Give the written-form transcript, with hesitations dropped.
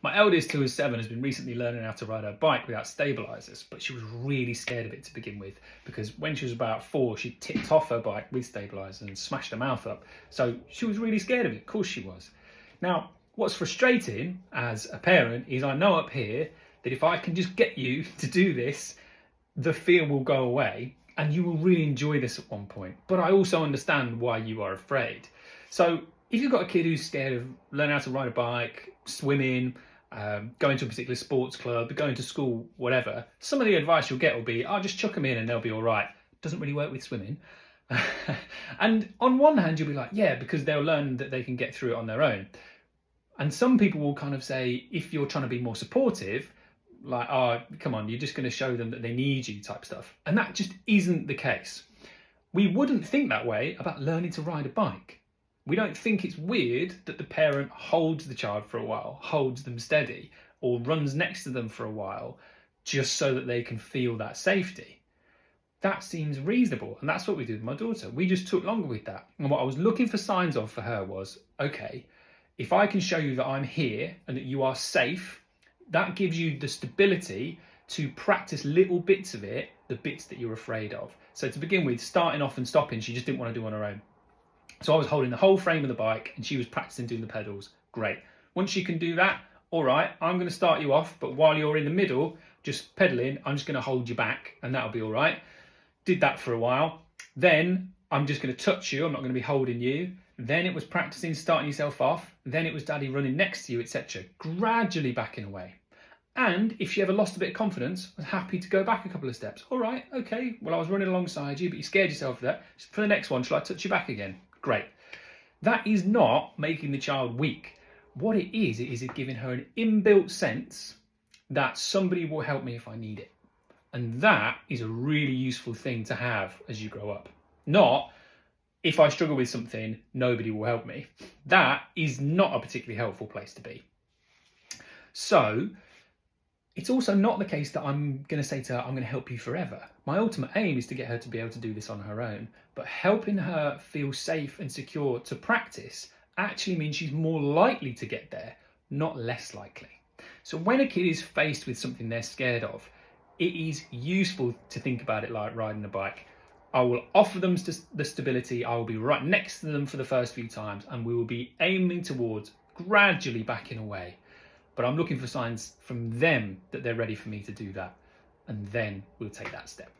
My eldest, who is 7, has been recently learning how to ride her bike without stabilisers, but she was really scared of it to begin with because when she was about 4, she tipped off her bike with stabilisers and smashed her mouth up. So she was really scared of it. Of course she was. Now, what's frustrating as a parent is I know up here that if I can just get you to do this, the fear will go away and you will really enjoy this at one point. But I also understand why you are afraid. So if you've got a kid who's scared of learning how to ride a bike, swimming, going to a particular sports club, going to school, whatever, some of the advice you'll get will be, oh, just chuck them in and they'll be all right. Doesn't really work with swimming. And on one hand, you'll be like, yeah, because they'll learn that they can get through it on their own. And some people will kind of say, if you're trying to be more supportive, like, oh, come on, you're just going to show them that they need you type stuff. And that just isn't the case. We wouldn't think that way about learning to ride a bike. We don't think it's weird that the parent holds the child for a while, holds them steady, or runs next to them for a while, just so that they can feel that safety. That seems reasonable. And that's what we did with my daughter. We just took longer with that. And what I was looking for signs of for her was, okay, if I can show you that I'm here and that you are safe, that gives you the stability to practice little bits of it, the bits that you're afraid of. So to begin with, starting off and stopping, she just didn't want to do on her own. So I was holding the whole frame of the bike and she was practicing doing the pedals. Great. Once she can do that, all right, I'm going to start you off, but while you're in the middle, just pedaling, I'm just going to hold you back and that'll be all right. Did that for a while. Then I'm just going to touch you. I'm not going to be holding you. Then it was practicing starting yourself off. Then it was daddy running next to you, etc. Gradually backing away. And if she ever lost a bit of confidence, I was happy to go back a couple of steps. All right, okay, well, I was running alongside you, but you scared yourself of that. For the next one, shall I touch you back again? Great. That is not making the child weak. What it is giving her an inbuilt sense that somebody will help me if I need it. And that is a really useful thing to have as you grow up. Not, if I struggle with something, nobody will help me. That is not a particularly helpful place to be. So it's also not the case that I'm going to say to her, I'm going to help you forever. My ultimate aim is to get her to be able to do this on her own. But helping her feel safe and secure to practice actually means she's more likely to get there, not less likely. So when a kid is faced with something they're scared of, it is useful to think about it like riding a bike. I will offer them the stability. I will be right next to them for the first few times, and we will be aiming towards gradually backing away. But I'm looking for signs from them that they're ready for me to do that. And then we'll take that step.